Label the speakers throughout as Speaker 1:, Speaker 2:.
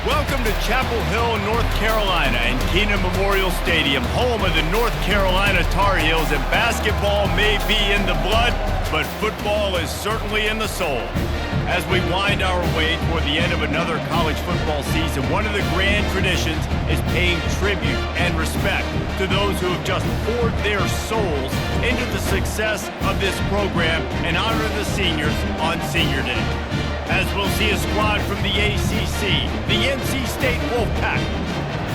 Speaker 1: Welcome to Chapel Hill, North Carolina, and Keenan Memorial Stadium, home of the North Carolina Tar Heels. And basketball may be in the blood, but football is certainly in the soul. As we wind our way toward the end of another college football season, one of the grand traditions is paying tribute and respect to those who have just poured their souls into the success of this program and honor the seniors on Senior Day. As we'll see a squad from the ACC, the NC State Wolfpack,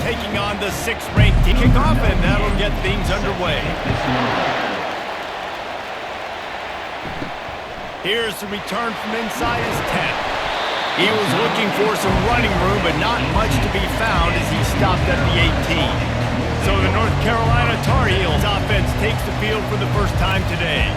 Speaker 1: taking on the 6th-ranked team. Kickoff, and that'll get things underway. Here's the return from inside his 10. He was looking for some running room, but not much to be found as he stopped at the 18. So the North Carolina Tar Heels offense takes the field for the first time today.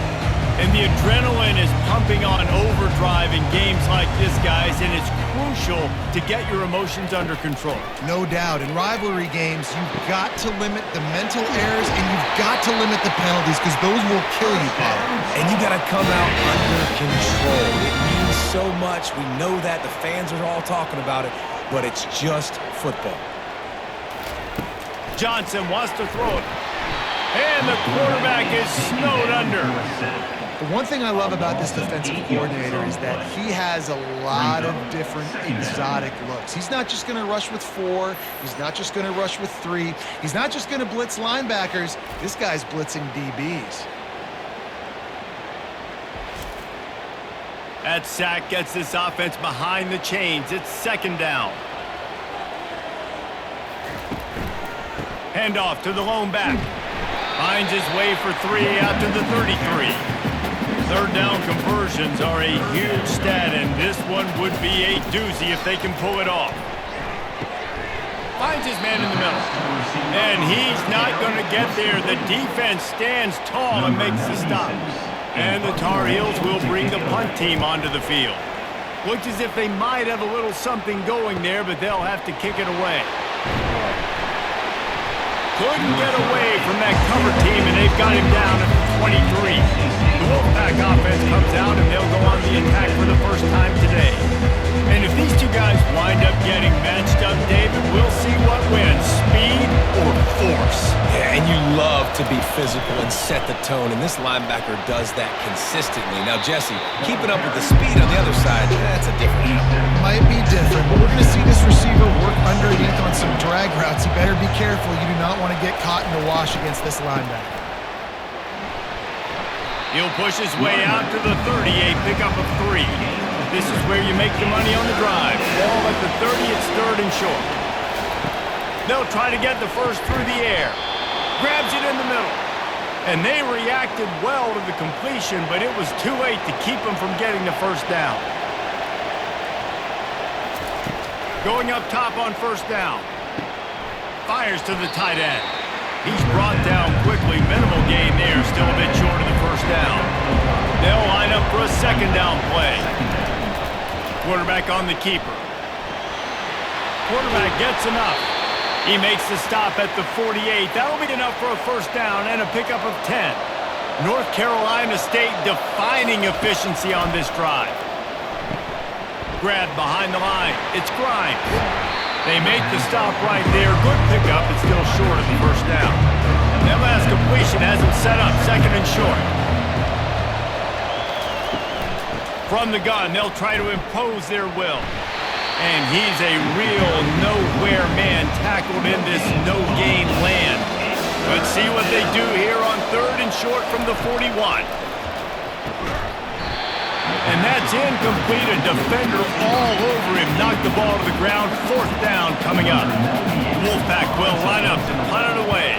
Speaker 1: And the adrenaline is pumping on overdrive in games like this, guys, and it's crucial to get your emotions under control.
Speaker 2: No doubt. In rivalry games, you've got to limit the mental errors and you've got to limit the penalties because those will kill you, Paulo.
Speaker 3: And you got to come out under control. It means so much. We know that. The fans are all talking about it, but it's just football.
Speaker 1: Johnson wants to throw it. And the quarterback is snowed under.
Speaker 2: The one thing I love about this defensive coordinator is that he has a lot of different exotic looks. He's not just going to rush with 4. He's not just going to rush with 3. He's not just going to blitz linebackers. This guy's blitzing DBs.
Speaker 1: That sack gets this offense behind the chains. It's 2nd down. Handoff to the lone back. Finds his way for 3 out to the 33. 3rd down conversions are a huge stat, and this one would be a doozy if they can pull it off. Finds his man in the middle. And he's not going to get there. The defense stands tall and makes the stop. And the Tar Heels will bring the punt team onto the field. Looks as if they might have a little something going there, but they'll have to kick it away. Couldn't get away from that cover team, and they've got him down at 23. The Wolfpack offense comes out, and they'll go on the attack for the first time today. And if these two guys wind up getting matched up, David, we'll see what wins, speed or force.
Speaker 3: Yeah, and you love to be physical and set the tone, and this linebacker does that consistently. Now, Jesse, keeping up with the speed on the other side, that's a different animal.
Speaker 2: Might be different, but we're going to see this receiver work underneath on some drag routes. You better be careful. You do not want to get caught in the wash against this linebacker.
Speaker 1: He'll push his way out to the 30, a pickup of 3. This is where you make the money on the drive. Ball at the 30, it's 3rd and short. They'll try to get the first through the air. Grabs it in the middle. And they reacted well to the completion, but it was too late to keep them from getting the first down. Going up top on 1st down. Fires to the tight end. He's brought down quickly. Minimal gain there. Still a bit short of the first down. They'll line up for a 2nd down play. Quarterback on the keeper. Quarterback gets enough. He makes the stop at the 48. That'll be enough for a 1st down and a pickup of 10. North Carolina State defining efficiency on this drive. Grab behind the line. It's Grimes. They make the stop right there. Good pickup. It's still short of the 1st down. That last completion has him set up 2nd and short. From the gun, they'll try to impose their will. And he's a real nowhere man tackled in this no-gain land. Let's see what they do here on 3rd and short from the 41. And that's incomplete. A defender all over him. Knocked the ball to the ground. 4th down coming up. Wolfpack will line up to punt it away.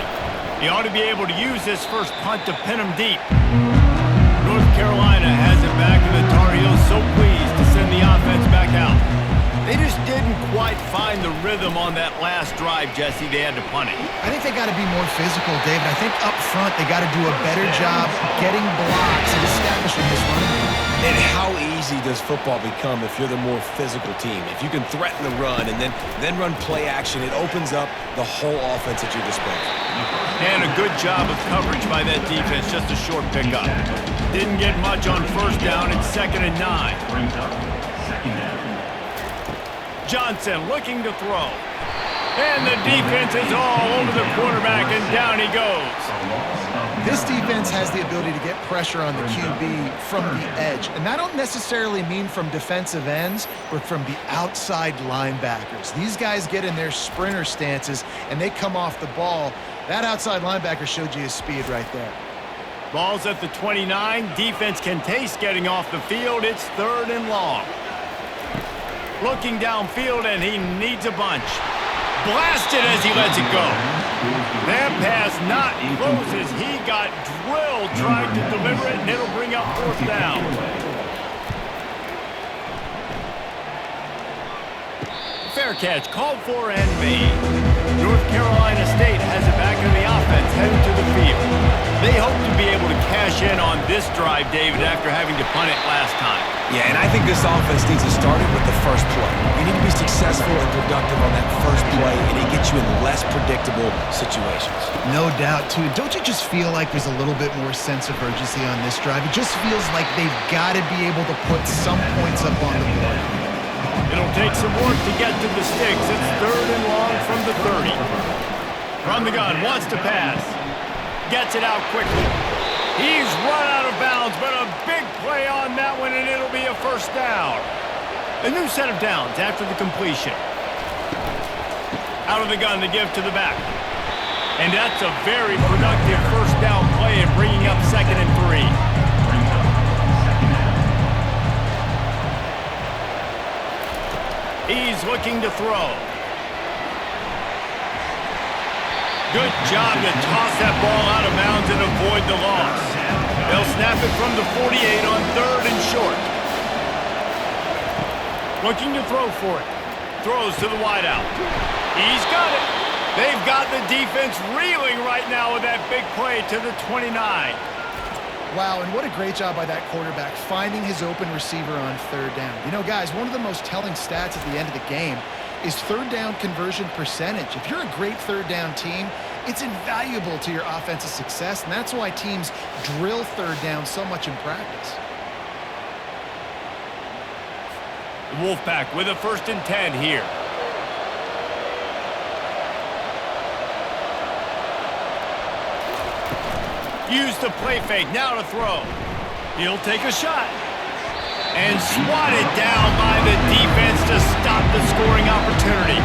Speaker 1: He ought to be able to use this first punt to pin him deep. North Carolina has it back, and the Tar Heels so pleased to send the offense back out. They just didn't quite find the rhythm on that last drive, Jesse. They had to punt it.
Speaker 2: I think they got to be more physical, David. I think up front they got to do a better job getting blocks and establishing this run game.
Speaker 3: And how easy does football become if you're the more physical team? If you can threaten the run and then run play action, it opens up the whole offense at your disposal.
Speaker 1: And a good job of coverage by that defense. Just a short pickup. Didn't get much on 1st down. It's 2nd and 9. Johnson looking to throw. And the defense is all over the quarterback, and down he goes.
Speaker 2: This defense has the ability to get pressure on the QB from the edge. And that don't necessarily mean from defensive ends, but from the outside linebackers. These guys get in their sprinter stances, and they come off the ball. That outside linebacker showed you his speed right there.
Speaker 1: Ball's at the 29. Defense can taste getting off the field. It's 3rd and long. Looking downfield, and he needs a bunch. Blasted as he lets it go. That pass not close as he got drilled trying to deliver it, and it'll bring up 4th down. Fair catch called for and made. North Carolina State has it back in the offense heading to the field. They hope to be able to cash in on this drive, David, after having to punt it last time.
Speaker 3: Yeah, and I think this offense needs to start it with the first play. You need to be successful and productive on that first play, and it gets you in less predictable situations.
Speaker 2: No doubt, too. Don't you just feel like there's a little bit more sense of urgency on this drive? It just feels like they've got to be able to put some points up on the board.
Speaker 1: It'll take some work to get to the sticks. It's 3rd and long from the 30. From the gun, wants to pass. Gets it out quickly. He's run out of bounds, but a big play on that one, and it'll be a 1st down. A new set of downs after the completion. Out of the gun to give to the back. And that's a very productive 1st down play and bringing up 2nd and 3. He's looking to throw. Good job to toss that ball out of bounds and avoid the loss. They'll snap it from the 48 on 3rd and short. Looking to throw for it. Throws to the wideout. He's got it. They've got the defense reeling right now with that big play to the 29.
Speaker 2: Wow, and what a great job by that quarterback finding his open receiver on 3rd down. You know, guys, one of the most telling stats at the end of the game is 3rd down conversion percentage. If you're a great 3rd down team, it's invaluable to your offensive success, and that's why teams drill 3rd down so much in practice.
Speaker 1: The Wolfpack with a 1st and 10 here. Use the play fake, now to throw. He'll take a shot. And swatted down by the defense to stop the scoring opportunity.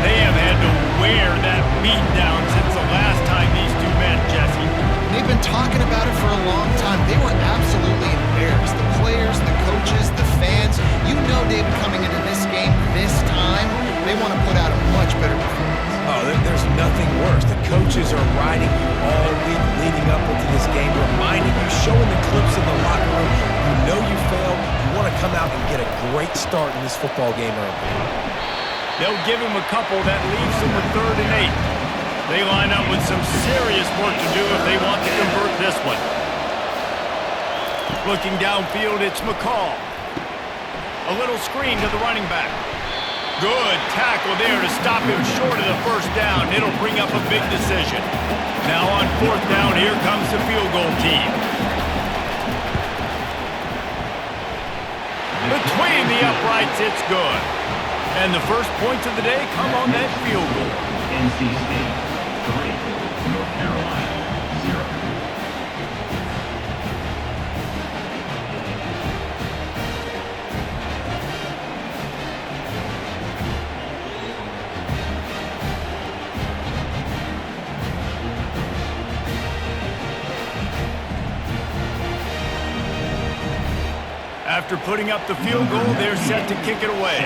Speaker 1: They have had to wear that beat down since the last time these two met, Jesse.
Speaker 2: They've been talking about it for a long time. They were absolutely embarrassed. The players, the coaches, the fans. You know, David, coming into this game this time, they want to put out a much better performance.
Speaker 3: Oh, there's nothing worse. The coaches are riding you all week leading up into this game, reminding you, showing the clips in the locker room. You know you failed. You want to come out and get a great start in this football game early.
Speaker 1: They'll give him a couple that leaves them with 3rd and 8. They line up with some serious work to do if they want to convert this one. Looking downfield, it's McCall. A little screen to the running back. Good tackle there to stop him short of the 1st down. It'll bring up a big decision. Now on 4th down, here comes the field goal team. Between the uprights, it's good. And the first points of the day come on that field goal.
Speaker 4: NC State 3, North Carolina 0.
Speaker 1: After putting up the field goal, they're set to kick it away.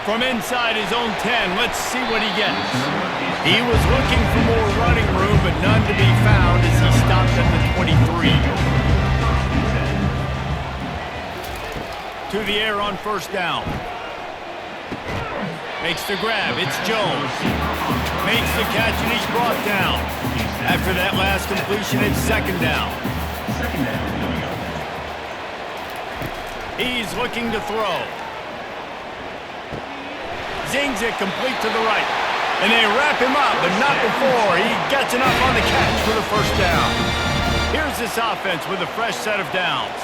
Speaker 1: From inside his own 10, let's see what he gets. He was looking for more running room, but none to be found as he stopped at the 23. To the air on 1st down. Makes the grab, it's Jones. Makes the catch and he's brought down. After that last completion, it's 2nd down. He's looking to throw. Zings it complete to the right. And they wrap him up, but not before he gets enough on the catch for the 1st down. Here's this offense with a fresh set of downs.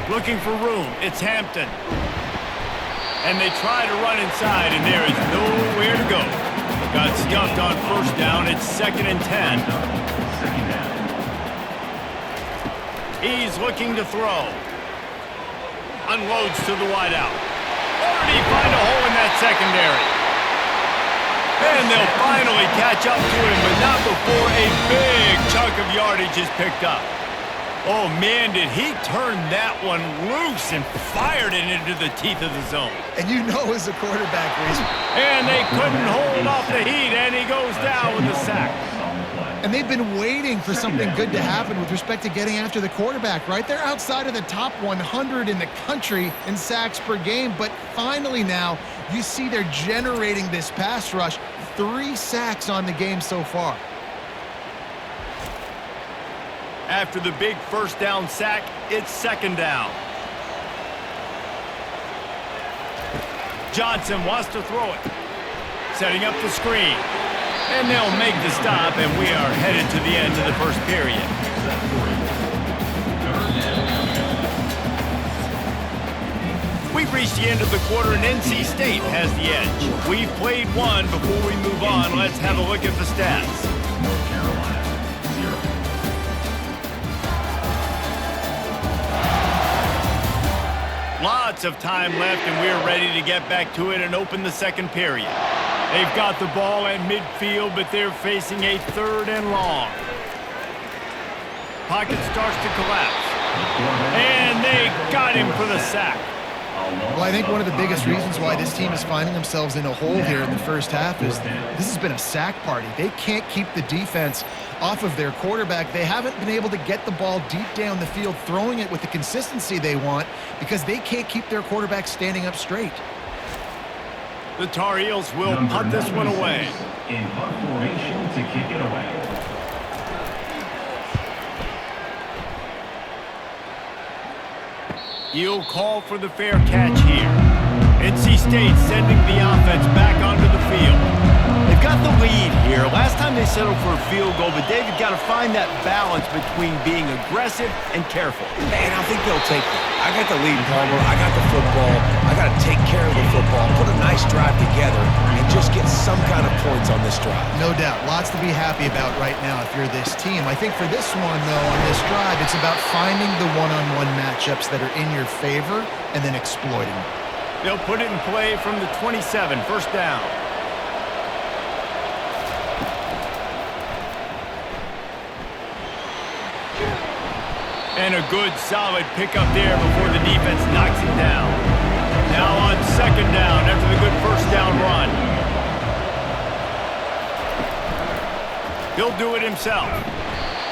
Speaker 1: Looking for room. It's Hampton. And they try to run inside, and there is nowhere to go. Got stuffed on first down. It's 2nd and 10. He's looking to throw. Unloads to the wideout. Or did he find a hole in that secondary? And they'll finally catch up to him, but not before a big chunk of yardage is picked up. Oh, man, did he turn that one loose and fired it into the teeth of the zone.
Speaker 2: And you know as a quarterback, Reese.
Speaker 1: And they couldn't hold off the heat, and he goes down with a sack.
Speaker 2: And they've been waiting for something good to happen with respect to getting after the quarterback, right? They're outside of the top 100 in the country in sacks per game, but finally now you see they're generating this pass rush. 3 sacks on the game so far.
Speaker 1: After the big first down sack, it's 2nd down. Johnson wants to throw it. Setting up the screen. And they'll make the stop, and we are headed to the end of the first period. We've reached the end of the quarter, and NC State has the edge. We've played one. Before we move on, let's have a look at the stats.
Speaker 4: North Carolina, 0.
Speaker 1: Lots of time left, and we're ready to get back to it and open the second period. They've got the ball at midfield, but they're facing a 3rd and long. Pocket starts to collapse. And they got him for the sack.
Speaker 2: Well, I think one of the biggest reasons why this team is finding themselves in a hole here in the first half is this has been a sack party. They can't keep the defense off of their quarterback. They haven't been able to get the ball deep down the field, throwing it with the consistency they want because they can't keep their quarterback standing up straight.
Speaker 1: The Tarheels will punt this one away.
Speaker 4: In punt formation to kick it away.
Speaker 1: He'll call for the fair catch here. NC State sending the offense back onto the field. They've got the lead here. Last time they settled for a field goal, but David got to find that balance between being aggressive and careful.
Speaker 3: Man, I think they'll take it. I got the lead, Palmer. I got the football. I got to take care of the football, put a nice drive together, and just get some kind of points on this drive.
Speaker 2: No doubt. Lots to be happy about right now if you're this team. I think for this one, though, on this drive, it's about finding the one-on-one matchups that are in your favor and then exploiting them.
Speaker 1: They'll put it in play from the 27, 1st down. And a good, solid pickup there before the defense knocks it down. Now on 2nd down after the good first down run. He'll do it himself.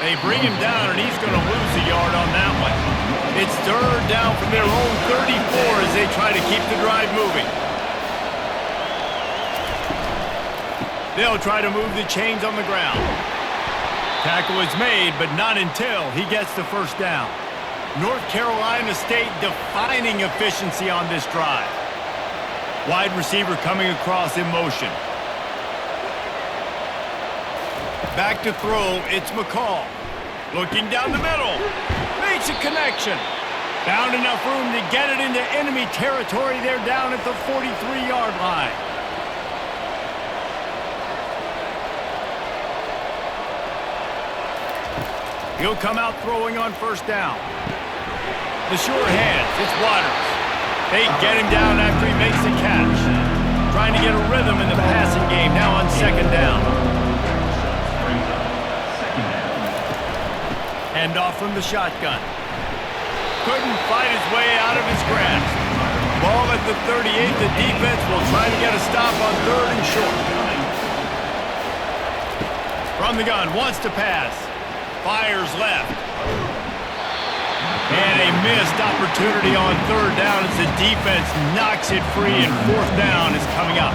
Speaker 1: They bring him down, and he's going to lose a yard on that one. It's 3rd down from their own 34 as they try to keep the drive moving. They'll try to move the chains on the ground. Tackle is made, but not until he gets the first down. North Carolina State defining efficiency on this drive. Wide receiver coming across in motion. Back to throw, it's McCall. Looking down the middle. Makes a connection. Found enough room to get it into enemy territory. They're down at the 43-yard line. He'll come out throwing on 1st down. The sure hands, it's Waters. They get him down after he makes the catch. Trying to get a rhythm in the passing game now on 2nd down. Hand off from the shotgun. Couldn't fight his way out of his grasp. Ball at the 38, the defense will try to get a stop on 3rd and short. From the gun, wants to pass. Fires left. And a missed opportunity on 3rd down as the defense knocks it free, and 4th down is coming up.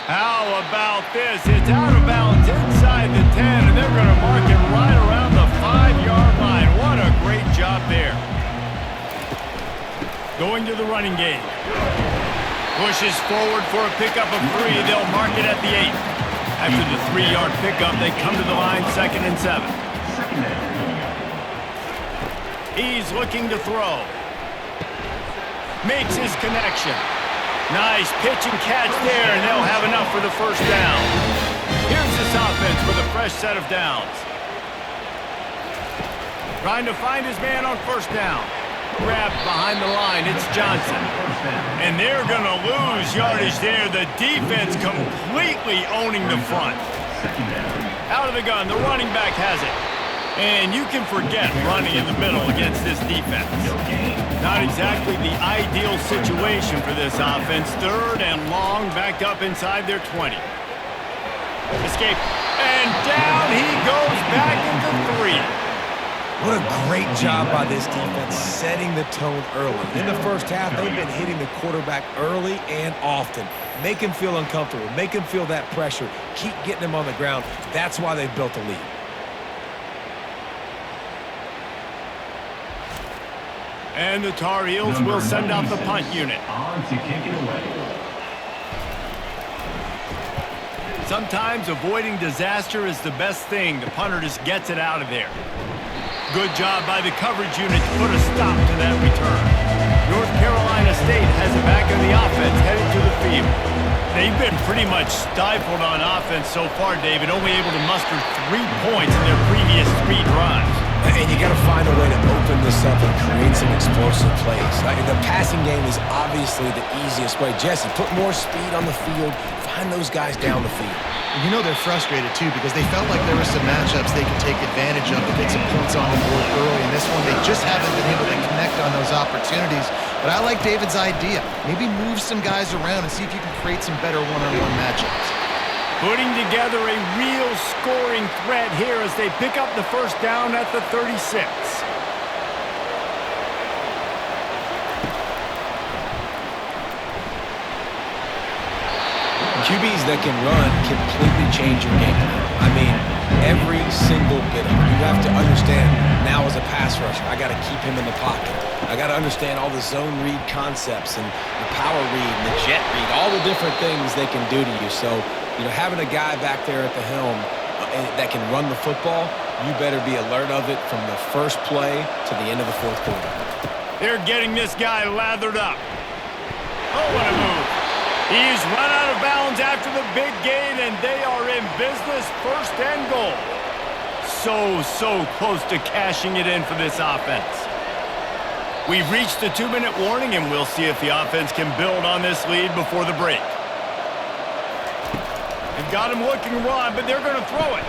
Speaker 1: How about this? It's out of bounds inside the 10, and they're going to mark it right around the 5-yard line. What a great job there. Going to the running game. Pushes forward for a pickup of 3. They'll mark it at the 8. After the 3-yard pickup, they come to the line 2nd and 7. He's looking to throw. Makes his connection. Nice pitch and catch there, and they'll have enough for the first down. Here's this offense with a fresh set of downs. Trying to find his man on first down. Grabbed behind the line, it's Johnson. And they're going to lose yardage there. The defense completely owning the front. Out of the gun, the running back has it. And you can forget running in the middle against this defense. Not exactly the ideal situation for this offense. 3rd and long, backed up inside their 20. Escape. And down he goes back into 3.
Speaker 3: What a great job by this defense setting the tone early. In the first half, they've been hitting the quarterback early and often. Make him feel uncomfortable. Make him feel that pressure. Keep getting him on the ground. That's why they've built a lead.
Speaker 1: And the Tar Heels will send out the punt unit.
Speaker 4: On to kick it away.
Speaker 1: Sometimes avoiding disaster is the best thing. The punter just gets it out of there. Good job by the coverage unit to put a stop to that return. North Carolina State has it back in the offense headed to the field. They've been pretty much stifled on offense so far, David, only able to muster 3 points in their previous 3 drives.
Speaker 3: And you got to find a way to open this up and create some explosive plays. The passing game is obviously the easiest way. Jesse, put more speed on the field. Find those guys down the field.
Speaker 2: You know they're frustrated, too, because they felt like there were some matchups they could take advantage of to get some points on the board early. In this one, they just haven't been able to connect on those opportunities. But I like David's idea. Maybe move some guys around and see if you can create some better one-on-one matchups.
Speaker 1: Putting together a real scoring threat here as they pick up the first down at the 36.
Speaker 3: QBs that can run completely change your game. I mean, every single bit of it. You have to understand, now as a pass rusher, I got to keep him in the pocket. I got to understand all the zone read concepts and the power read and the jet read, all the different things they can do to you. So, you know, having a guy back there at the helm that can run the football, you better be alert of it from the first play to the end of the 4th quarter.
Speaker 1: They're getting this guy lathered up. Oh, what a move. He's run out of bounds after the big gain, and they are in business, 1st and goal. So close to cashing it in for this offense. We've reached the 2-minute warning, and we'll see if the offense can build on this lead before the break. They've got him looking run, but they're going to throw it.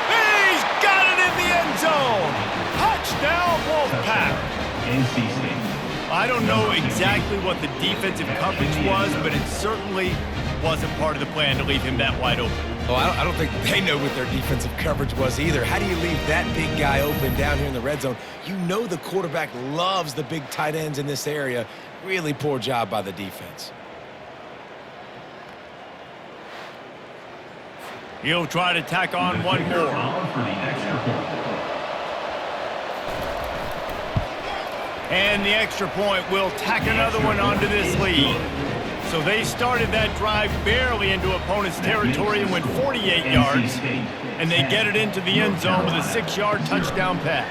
Speaker 1: He's got it in the end zone. Touchdown, Wolfpack.
Speaker 4: NC State.
Speaker 1: I don't know exactly what the defensive coverage was, but it certainly wasn't part of the plan to leave him that wide open.
Speaker 3: Well, I don't think they know what their defensive coverage was either. How do you leave that big guy open down here in the red zone? You know the quarterback loves the big tight ends in this area. Really poor job by the defense.
Speaker 1: He'll try to tack on one more.
Speaker 4: On for the extra point.
Speaker 1: And the extra point will tack another one onto this lead. So they started that drive barely into opponent's territory and went 48 yards. And they get it into the end zone with a 6-yard touchdown pass.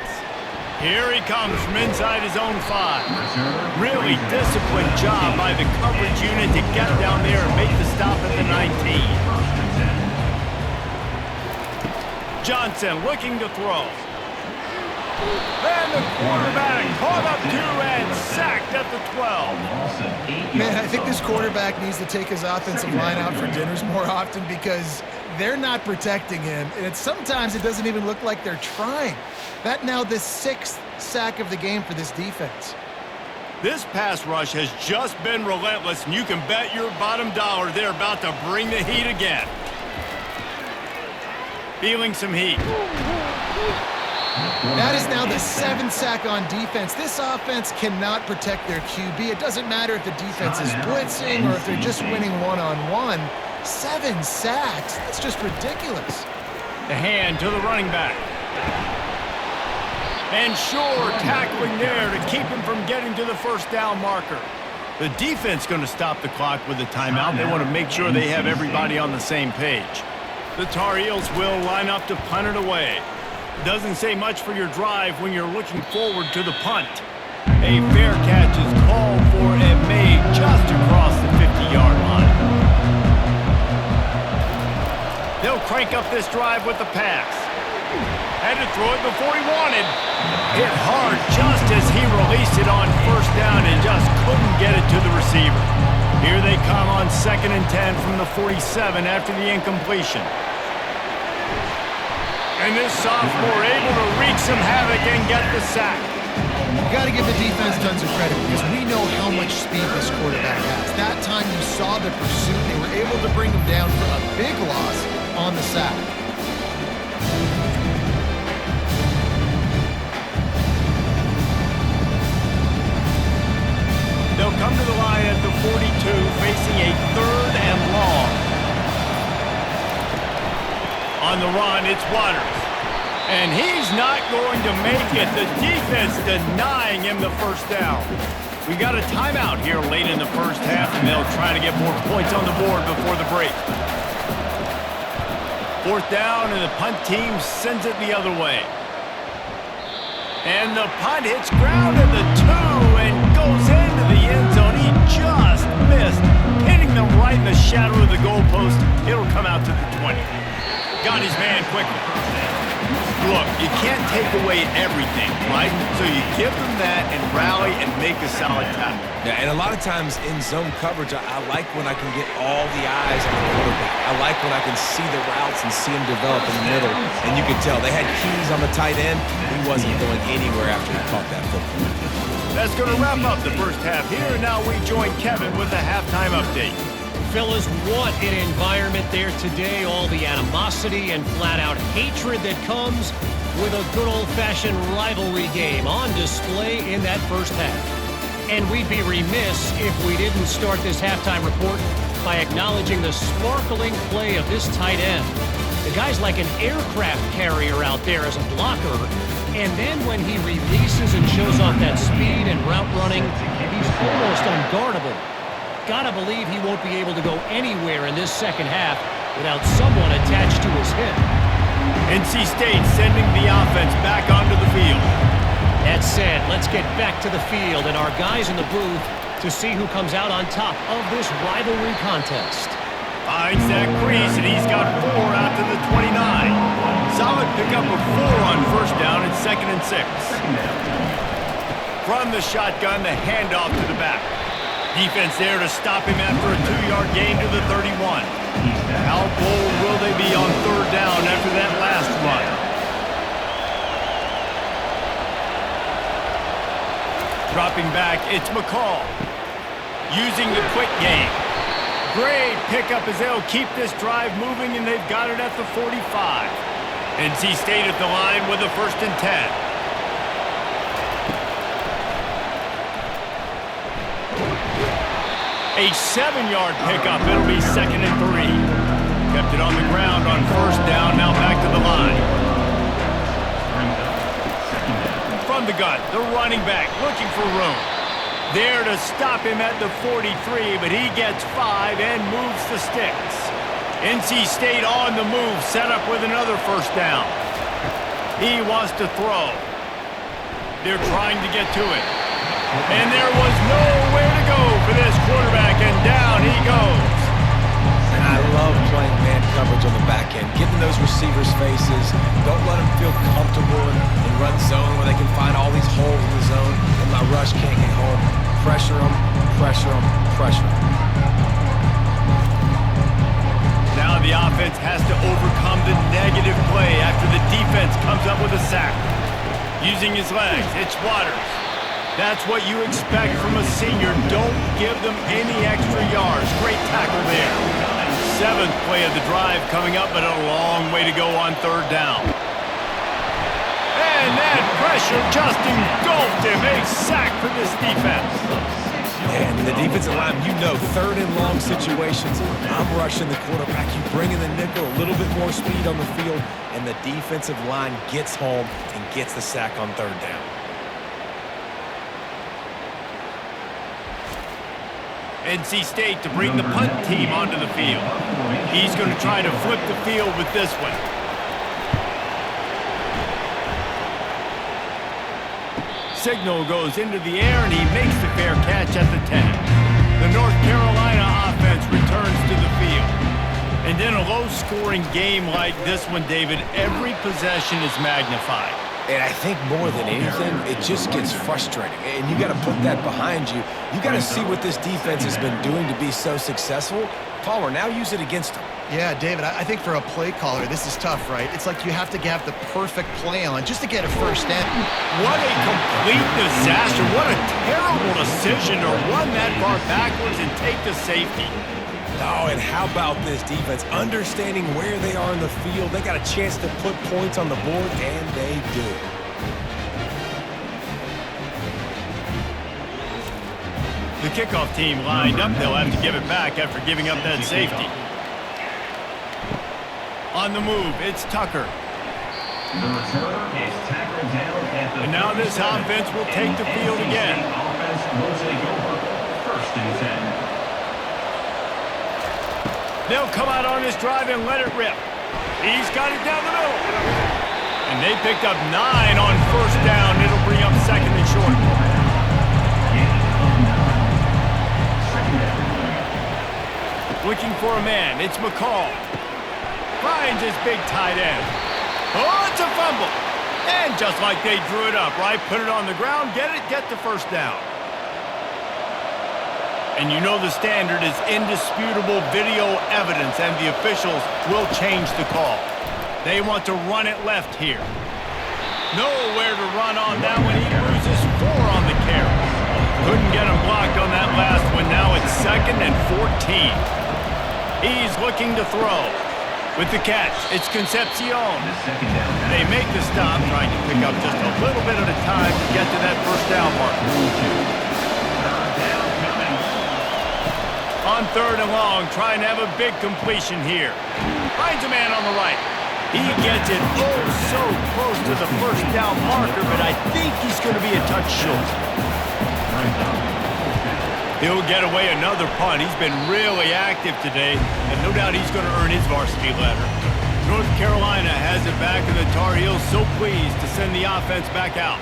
Speaker 1: Here he comes from inside his own 5. Really disciplined job by the coverage unit to get down there and make the stop at the 19. Johnson looking to throw. And the quarterback caught up to and sacked at the 12.
Speaker 2: Man, I think this quarterback needs to take his offensive line out for dinners more often because they're not protecting him. And sometimes it doesn't even look like they're trying. That now the 6th sack of the game for this defense.
Speaker 1: This pass rush has just been relentless, and you can bet your bottom dollar they're about to bring the heat again. Feeling some heat.
Speaker 2: That is now the 7th sack on defense. This offense cannot protect their QB. It doesn't matter if the defense is blitzing or if they're just winning one-on-one. 7 sacks, that's just ridiculous.
Speaker 1: The hand to the running back. And sure, tackling there to keep him from getting to the first down marker. The defense going to stop the clock with a timeout. They want to make sure they have everybody on the same page. The Tar Heels will line up to punt it away. Doesn't say much for your drive when you're looking forward to the punt. A fair catch is called for and made just across the 50-yard line. They'll crank up this drive with the pass. Had to throw it before he wanted. Hit hard just as he released it on first down and just couldn't get it to the receiver. Here they come on 2nd and 10 from the 47 after the incompletion. And this sophomore able to wreak some havoc and get the sack.
Speaker 2: You got to give the defense tons of credit because we know how much speed this quarterback has. That time you saw the pursuit. They were able to bring him down for a big loss on the sack.
Speaker 1: They'll come to the line at the 42, facing a 3rd and long. On the run, it's Waters. And he's not going to make it. The defense denying him the first down. We got a timeout here late in the first half, and they'll try to get more points on the board before the break. 4th down, and the punt team sends it the other way. And the punt hits ground at the 2 and goes into the end zone. He just missed, hitting them right in the shadow of the goalpost. It'll come out to the 20. Got his man quickly. Look, you can't take away everything, right? So you give them that and rally and make a solid tackle.
Speaker 3: Yeah, and a lot of times in zone coverage, I like when I can get all the eyes on the quarterback. I like when I can see the routes and see him develop in the middle. And you can tell they had keys on the tight end. He wasn't going anywhere after he caught that football.
Speaker 1: That's going to wrap up the first half here. And now we join Kevin with the halftime update.
Speaker 5: Fellas, what an environment there today. All the animosity and flat-out hatred that comes with a good old-fashioned rivalry game on display in that first half. And we'd be remiss if we didn't start this halftime report by acknowledging the sparkling play of this tight end. The guy's like an aircraft carrier out there as a blocker. And then when he releases and shows off that speed and route running, he's almost unguardable. Gotta believe he won't be able to go anywhere in this second half without someone attached to his hip.
Speaker 1: NC State sending the offense back onto the field.
Speaker 5: That said, let's get back to the field and our guys in the booth to see who comes out on top of this rivalry contest.
Speaker 1: Finds that crease, and he's got 4 out to the 29. Solid pickup of 4 on first down at 2nd and 6. From the shotgun, the handoff to the back. Defense there to stop him after a 2-yard gain to the 31. How bold will they be on 3rd down after that last run? Dropping back, it's McCall. Using the quick game. Great pickup as they'll keep this drive moving, and they've got it at the 45. NC State at the line with a 1st and 10. A 7-yard pickup. It'll be 2nd and 3. Kept it on the ground on first down. Now back to the line. From the gun, the running back looking for room. There to stop him at the 43, but he gets 5 and moves the sticks. NC State on the move, set up with another first down. He wants to throw. They're trying to get to it. And there was nowhere to go for this quarterback, and down he goes.
Speaker 3: And I love playing man coverage on the back end, getting those receivers' faces. Don't let them feel comfortable and run zone where they can find all these holes in the zone, and my rush can't get home. Pressure them, pressure them, pressure them.
Speaker 1: Now the offense has to overcome the negative play after the defense comes up with a sack. Using his legs, it's Waters. That's what you expect from a senior. Don't give them any extra yards. Great tackle there. 7th play of the drive coming up, but a long way to go on 3rd down. And that pressure just engulfed him. A sack for this defense.
Speaker 3: And the defensive line, you know, 3rd and long situations, I'm rushing the quarterback. You bring in the nickel, a little bit more speed on the field, and the defensive line gets home and gets the sack on 3rd down.
Speaker 1: NC State to bring the punt team onto the field. He's going to try to flip the field with this one. Signal goes into the air, and he makes the fair catch at the 10. The North Carolina offense returns to the field. And in a low-scoring game like this one, David, every possession is magnified.
Speaker 3: And I think more than anything, it just gets frustrating. And you got to put that behind you. You got to see what this defense has been doing to be so successful. Palmer, now use it against them.
Speaker 2: Yeah, David, I think for a play caller, this is tough, right? It's like you have to have the perfect play on just to get a first down.
Speaker 1: What a complete disaster. What a terrible decision to run that far backwards and take the safety.
Speaker 3: Oh, and how about this defense? Understanding where they are in the field. They got a chance to put points on the board, and they do.
Speaker 1: The kickoff team lined up. They'll have to give it back after giving up that safety. On the move, it's Tucker.
Speaker 4: The returner is tackled down at the...
Speaker 1: And now this offense will take the field again.
Speaker 4: Offense will take over. First and 10.
Speaker 1: They'll come out on this drive and let it rip. He's got it down the middle. And they picked up 9 on first down. It'll bring up second and short. Looking for a man. It's McCall. Finds his big tight end. Oh, it's a fumble. And just like they drew it up, right? Put it on the ground, get the first down. And you know the standard is indisputable video evidence, and the officials will change the call. They want to run it left here. Nowhere to run on that one. He loses 4 on the carry. Couldn't get him blocked on that last one. Now it's 2nd and 14. He's looking to throw. With the catch, it's Concepcion. They make the stop, trying to pick up just a little bit at a time to get to that first down mark. On 3rd and long, trying to have a big completion here. Finds a man on the right. He gets it so close to the first down marker, but I think he's going to be a touch short. He'll get away another punt. He's been really active today, and no doubt he's going to earn his varsity letter. North Carolina has it back, and the Tar Heels so pleased to send the offense back out.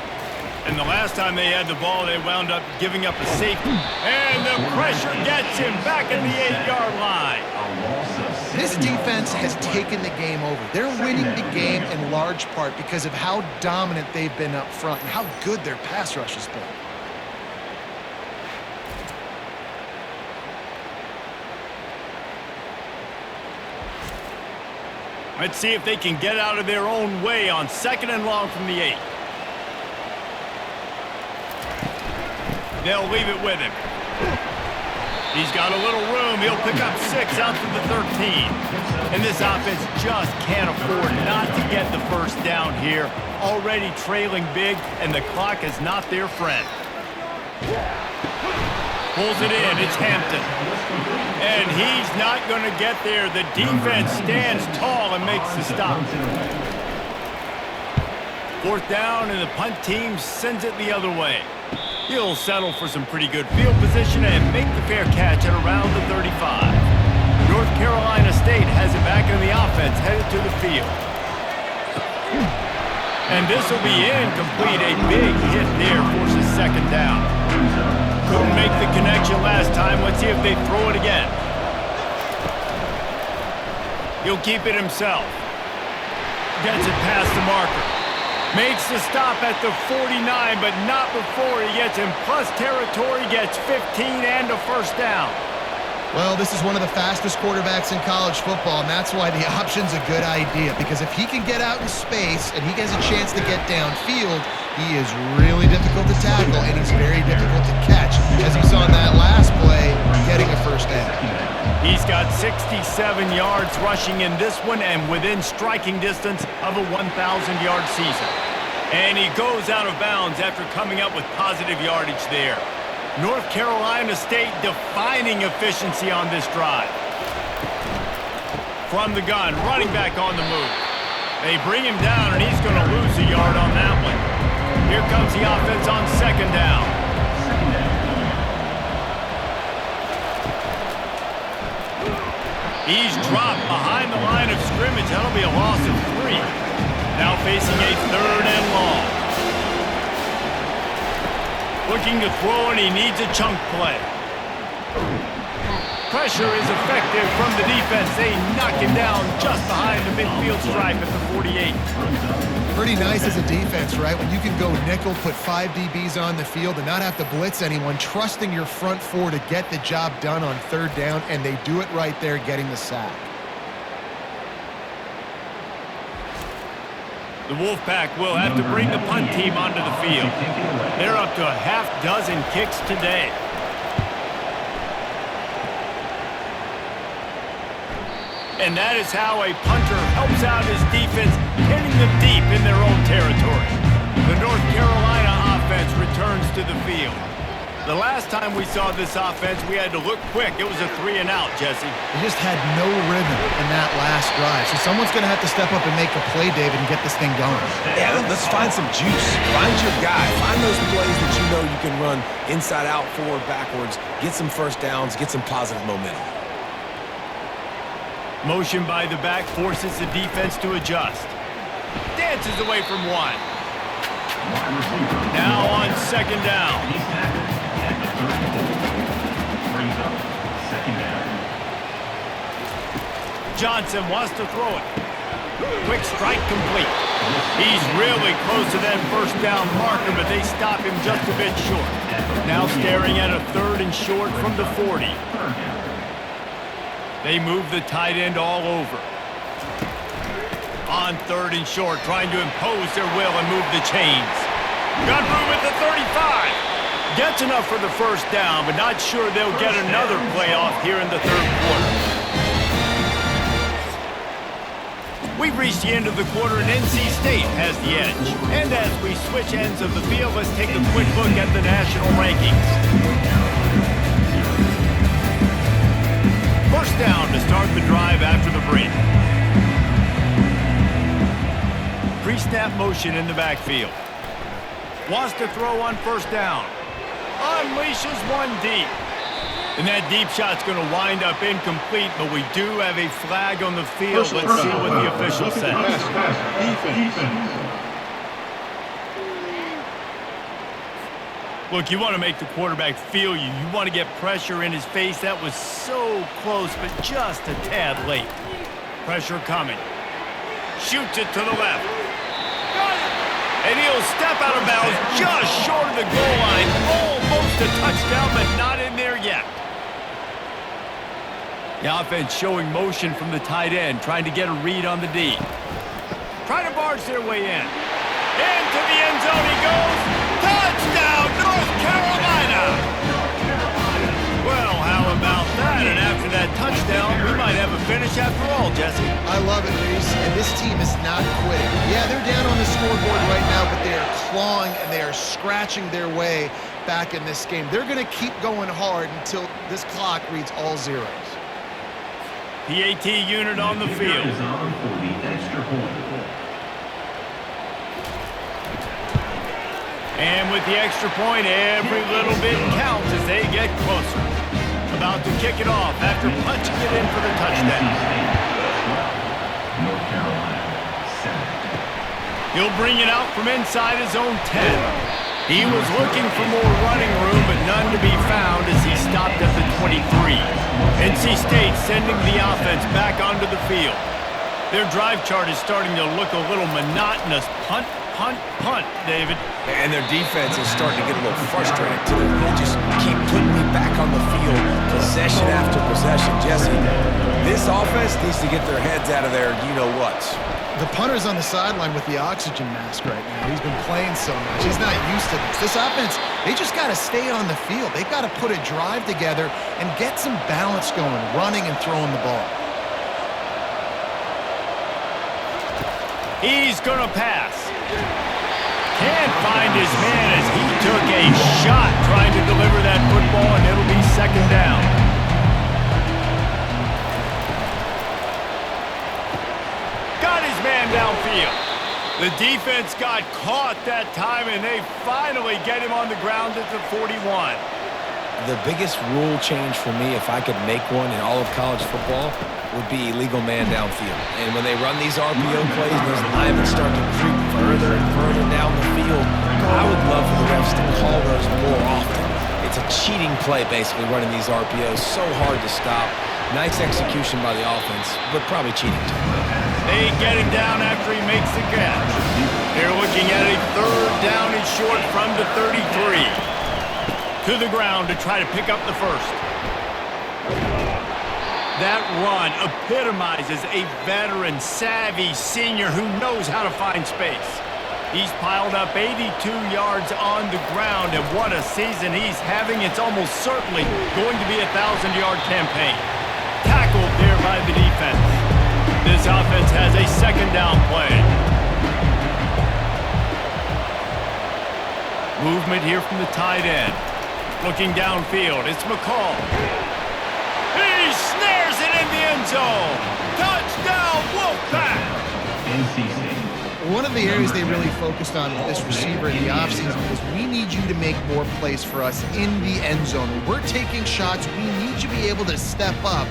Speaker 1: And the last time they had the ball, they wound up giving up a safety. And the pressure gets him back at the 8-yard line.
Speaker 2: This defense has taken the game over. They're winning the game in large part because of how dominant they've been up front and how good their pass rush has been.
Speaker 1: Let's see if they can get out of their own way on 2nd and long from the 8. They'll leave it with him. He's got a little room. He'll pick up 6 out to the 13. And this offense just can't afford not to get the first down here. Already trailing big, and the clock is not their friend. Pulls it in. It's Hampton. And he's not going to get there. The defense stands tall and makes the stop. 4th down, and the punt team sends it the other way. He'll settle for some pretty good field position and make the fair catch at around the 35. North Carolina State has it back in the offense, headed to the field. And this will be incomplete. A big hit there forces 2nd down. Couldn't make the connection last time. Let's see if they throw it again. He'll keep it himself. Gets it past the marker. Makes the stop at the 49, but not before he gets in plus territory, gets 15 and a first down.
Speaker 2: Well, this is one of the fastest quarterbacks in college football, and that's why the option's a good idea, because if he can get out in space and he gets a chance to get downfield, he is really difficult to tackle, and he's very difficult to catch, as you saw in that last play, getting a first down.
Speaker 1: He's got 67 yards rushing in this one and within striking distance of a 1,000-yard season. And he goes out of bounds after coming up with positive yardage there. North Carolina State defining efficiency on this drive. From the gun, running back on the move. They bring him down, and he's going to lose a yard on that one. Here comes the offense on 2nd down. He's dropped behind the line of scrimmage. That'll be a loss of 3. Now facing a 3rd and long. Looking to throw, and he needs a chunk play. Pressure is effective from the defense. They knock him down just behind the midfield stripe at the 48.
Speaker 2: Pretty nice as a defense, right? When you can go nickel, put 5 DBs on the field and not have to blitz anyone, trusting your front 4 to get the job done on 3rd down, and they do it right there, getting the sack.
Speaker 1: The Wolfpack will have to bring the punt team onto the field. They're up to a half-dozen kicks today. And that is how a punter helps out his defense, hitting them deep in their own territory. The North Carolina offense returns to the field. The last time we saw this offense, we had to look quick. It was a 3-and-out, Jesse.
Speaker 2: They just had no rhythm in that last drive. So someone's going to have to step up and make a play, David, and get this thing going.
Speaker 3: Yeah, let's find some juice. Find your guy. Find those plays that you know you can run inside out, forward, backwards. Get some first downs. Get some positive momentum.
Speaker 1: Motion by the back forces the defense to adjust. Dances away from 1. Now on 2nd down. Johnson wants to throw it. Quick strike complete. He's really close to that 1st down marker, but they stop him just a bit short. Now staring at a 3rd and short from the 40. They move the tight end all over. On 3rd and short, trying to impose their will and move the chains. Got room at the 35. Gets enough for the 1st down, but not sure they'll get another playoff here in the 3rd quarter. We've reached the end of the quarter, and NC State has the edge. And as we switch ends of the field, let's take a quick look at the national rankings. 1st down to start the drive after the break. Pre-snap motion in the backfield. Wants to throw on 1st down. Unleashes 1 deep. And that deep shot's going to wind up incomplete, but we do have a flag on the field. Let's see what the official says. Look, you want to make the quarterback feel you. You want to get pressure in his face. That was so close, but just a tad late. Pressure coming. Shoots it to the left. And he'll step out of bounds just short of the goal line. Almost a touchdown, but not in there yet. The offense showing motion from the tight end, trying to get a read on the D. Trying to barge their way in. Into the end zone he goes. Touchdown, North Carolina! Well, how about that? And after that touchdown, we might have a finish after all, Jesse.
Speaker 2: I love it, Reese. And this team is not quitting. Yeah, they're down on the scoreboard right now, but they are clawing and they are scratching their way back in this game. They're going to keep going hard until this clock reads all zeros.
Speaker 1: PAT unit on the field. And with the extra point, every little bit counts as they get closer. About to kick it off after punching it in for the touchdown. He'll bring it out from inside his own 10. He was looking for more running room, but none to be found as he stopped at the 23. NC State sending the offense back onto the field. Their drive chart is starting to look a little monotonous. Punt, punt, punt, David.
Speaker 3: And their defense is starting to get a little frustrated, too. They just keep putting me back on the field, possession after possession. Jesse, this offense needs to get their heads out of there, you-know-what.
Speaker 2: The punter's on the sideline with the oxygen mask right now. He's been playing so much. He's not used to this. This offense, they just got to stay on the field. They've got to put a drive together and get some balance going, running and throwing the ball.
Speaker 1: He's going to pass. Can't find his man as he took a shot trying to deliver that football, and it'll be 2nd down. Man downfield. The defense got caught that time, and they finally get him on the ground at the 41.
Speaker 3: The biggest rule change for me, if I could make one in all of college football, would be illegal man downfield. And when they run these RPO plays, those linemen start to creep further and further down the field. I would love for the refs to call those more often. It's a cheating play, basically, running these RPOs. So hard to stop. Nice execution by the offense, but probably cheating too.
Speaker 1: They get him down after he makes the catch. They're looking at a third down and short from the 33. To the ground to try to pick up the first. That run epitomizes a veteran, savvy senior who knows how to find space. He's piled up 82 yards on the ground, and what a season he's having. It's almost certainly going to be a 1,000-yard campaign. Tackled there by the defense. This offense has a second down play. Movement here from the tight end. Looking downfield, it's McCall. He snares it in the end zone. Touchdown, Wolfpack!
Speaker 2: One of the areas they really focused on with this receiver in the offseason was we need you to make more plays for us in the end zone. When we're taking shots, we need you to be able to step up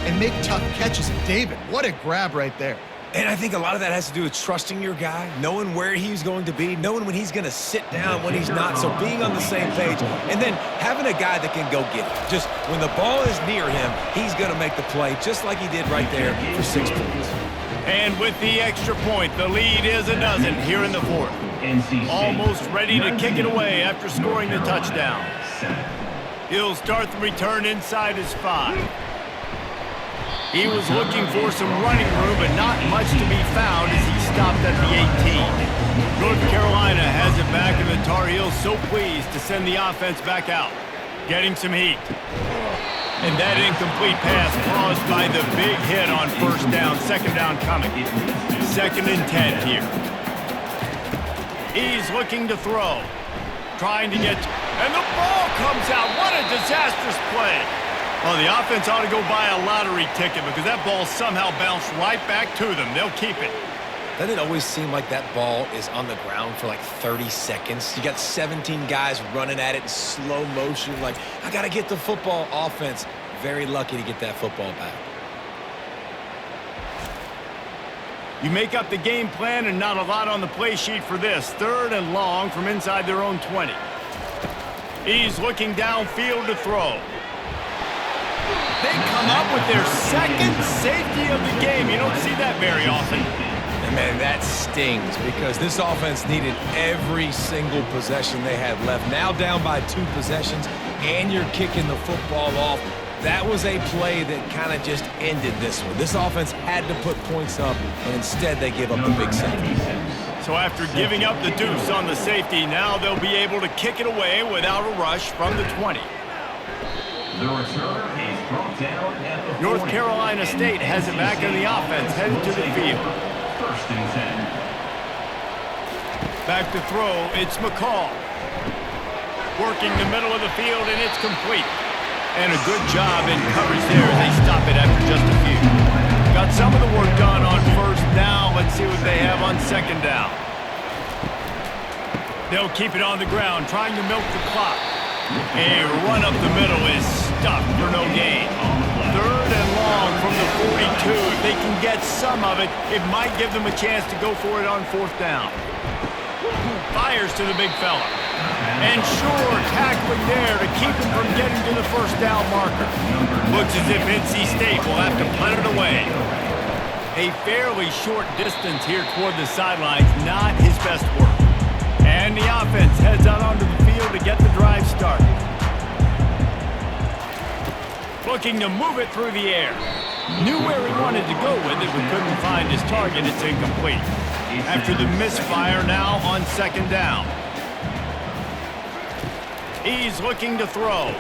Speaker 2: and make tough catches. David, what a grab right there.
Speaker 3: And I think a lot of that has to do with trusting your guy, knowing where he's going to be, knowing when he's going to sit down, when he's not, so being on the same page, and then having a guy that can go get it. Just when the ball is near him, he's going to make the play, just like he did right there for 6 points.
Speaker 1: And with the extra point, the lead is a dozen here in the fourth. Almost ready to kick it away after scoring the touchdown. He'll start the return inside his 5. He was looking for some running room, but not much to be found as he stopped at the 18. North Carolina has it back, and the Tar Heels so pleased to send the offense back out. Getting some heat. And that incomplete pass caused by the big hit on first down. Second down coming. 2nd and 10 here. He's looking to throw. Trying to get... And the ball comes out. What a disastrous play. Well, the offense ought to go buy a lottery ticket because that ball somehow bounced right back to them. They'll keep it.
Speaker 3: Doesn't it always seem like that ball is on the ground for like 30 seconds? You got 17 guys running at it in slow motion. Like, I got to get the football. Offense, very lucky to get that football back.
Speaker 1: You make up the game plan and not a lot on the play sheet for this. 3rd and long from inside their own 20. He's looking downfield to throw. They come up with their 2nd safety of the game. You don't see that very often.
Speaker 3: And man, that stings because this offense needed every single possession they had left. Now down by 2 possessions, and you're kicking the football off. That was a play that kind of just ended this one. This offense had to put points up, and instead they give up the big safety.
Speaker 1: So after giving up the deuce on the safety, now they'll be able to kick it away without a rush from the 20.
Speaker 4: The return is brought down at the
Speaker 1: North Carolina State has it back in the offense, headed to the field.
Speaker 4: 1st and 10.
Speaker 1: Back to throw, it's McCall. Working the middle of the field, and it's complete. And a good job in coverage there as they stop it after just a few. Got some of the work done on first down. Let's see what they have on second down. They'll keep it on the ground, trying to milk the clock. A run up the middle is stuffed for no gain. 3rd and long from the 42. If they can get some of it, it might give them a chance to go for it on 4th down. Fires to the big fella. And sure, tackling there to keep him from getting to the first down marker. Looks as if NC State will have to punt it away. A fairly short distance here toward the sidelines, not his best work. And the offense heads out onto the field to get the drive started. Looking to move it through the air. Knew where he wanted to go with it, but couldn't find his target. It's incomplete. After the misfire, now on 2nd down. He's looking to throw.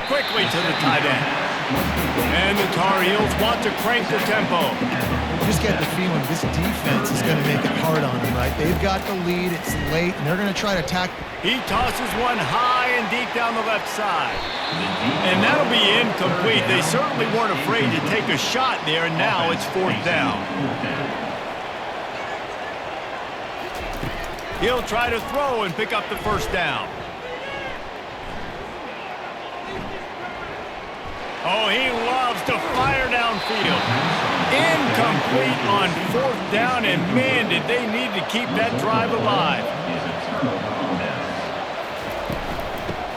Speaker 1: Quickly to the tight end. And the Tar Heels want to crank the tempo.
Speaker 2: Just get the feeling this defense is going to make it hard on them, right? They've got the lead, it's late, and they're going to try to tackle.
Speaker 1: He tosses one high and deep down the left side. And that'll be incomplete. They certainly weren't afraid to take a shot there, and now it's 4th down. He'll try to throw and pick up the first down. Oh, he loves to fire downfield. Incomplete on 4th down, and man, did they need to keep that drive alive.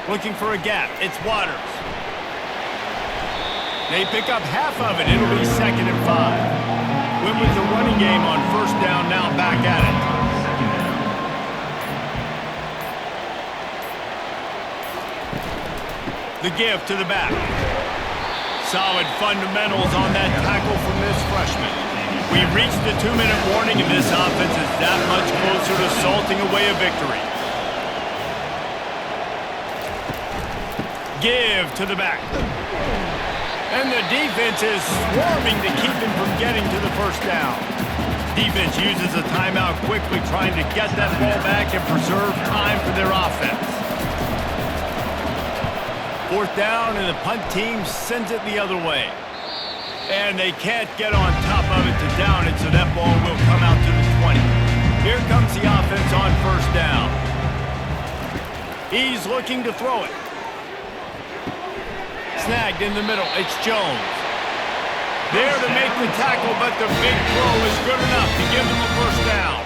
Speaker 1: Looking for a gap. It's Waters. They pick up half of it. It'll be 2nd and 5. Went with the running game on 1st down, now back at it. The give to the back. Solid fundamentals on that tackle from this freshman. We reached the 2-minute warning, and this offense is that much closer to salting away a victory. Give to the back. And the defense is swarming to keep him from getting to the 1st down. Defense uses a timeout quickly, trying to get that ball back and preserve time for their offense. 4th down, and the punt team sends it the other way. And they can't get on top of it to down it, so that ball will come out to the 20. Here comes the offense on 1st down. He's looking to throw it. Snagged in the middle. It's Jones. There to make the tackle, but the big throw is good enough to give them a 1st down.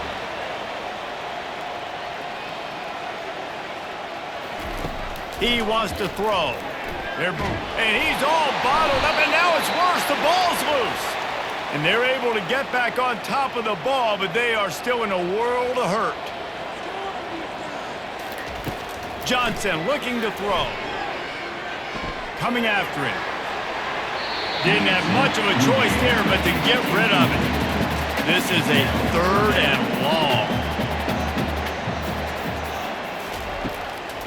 Speaker 1: He wants to throw. And he's all bottled up, and now it's worse. The ball's loose. And they're able to get back on top of the ball, but they are still in a world of hurt. Johnson looking to throw. Coming after him. Didn't have much of a choice there, but to get rid of it. This is a 3rd and long.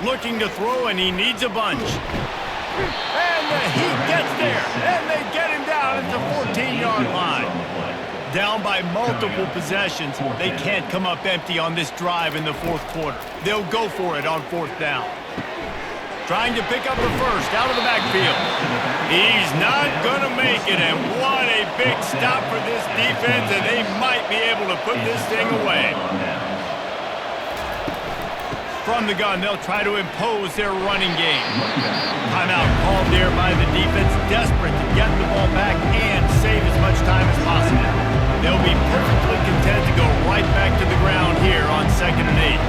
Speaker 1: Looking to throw, and he needs a bunch. And he gets there, and they get him down at the 14-yard line. Down by multiple possessions, they can't come up empty on this drive in the 4th quarter. They'll go for it on 4th down. Trying to pick up the 1st out of the backfield. He's not going to make it, and what a big stop for this defense, and they might be able to put this thing away. From the gun, they'll try to impose their running game. Timeout called there by the defense, desperate to get the ball back and save as much time as possible. They'll be perfectly content to go right back to the ground here on 2nd and 8.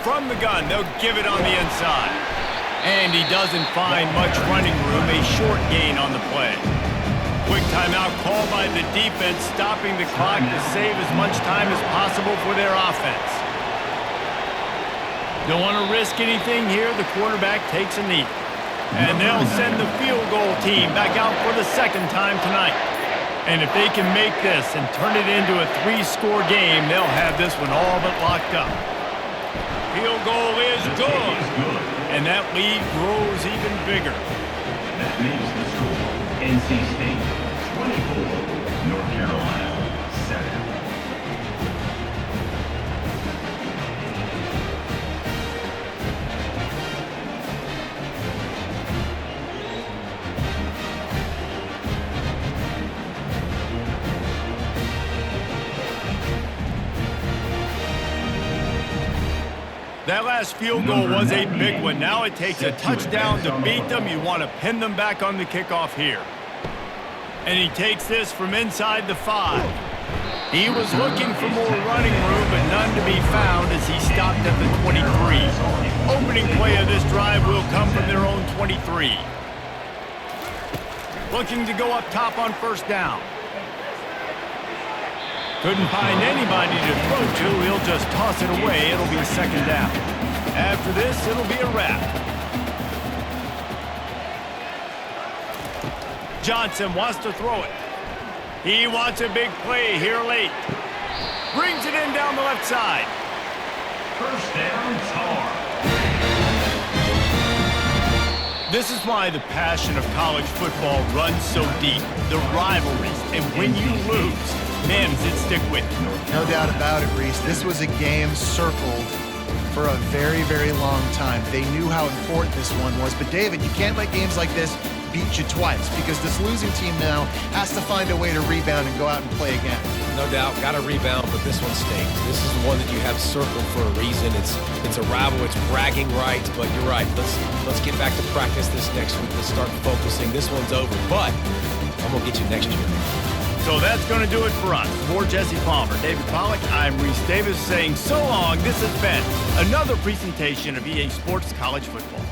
Speaker 1: From the gun, they'll give it on the inside. And he doesn't find much running room, a short gain on the play. Quick timeout called by the defense, stopping the clock to save as much time as possible for their offense. Don't want to risk anything here. The quarterback takes a knee. And they'll send the field goal team back out for the 2nd time tonight. And if they can make this and turn it into a 3-score game, they'll have this one all but locked up. Field goal is good. And that lead grows even bigger.
Speaker 4: That makes the score NC State 24, North Carolina 7.
Speaker 1: That last field goal was a big one. Now it takes a touchdown to beat them. You want to pin them back on the kickoff here. And he takes this from inside the 5. He was looking for more running room, but none to be found as he stopped at the 23. Opening play of this drive will come from their own 23. Looking to go up top on 1st down. Couldn't find anybody to throw to. He'll just toss it away. It'll be 2nd down. After this, it'll be a wrap. Johnson wants to throw it. He wants a big play here late. Brings it in down the left side.
Speaker 4: 1st down, Tar.
Speaker 1: This is why the passion of college football runs so deep. The rivalries, and when you lose, man, does it stick with you.
Speaker 2: No doubt about it, Reese. This was a game circled for a very, very long time. They knew how important this one was. But, David, you can't let games like this beat you twice, because this losing team now has to find a way to rebound and go out and play again.
Speaker 3: no doubt. Got a rebound, but this one stings. This is the one that you have circled for a reason. It's a rival. It's bragging rights, but you're right. Let's get back to practice this next week. Let's start focusing. This one's over, but I'm going to get you next year.
Speaker 1: So that's going to do it for us. For Jesse Palmer, David Pollack, I'm Reese Davis saying so long. This has been another presentation of EA Sports College Football.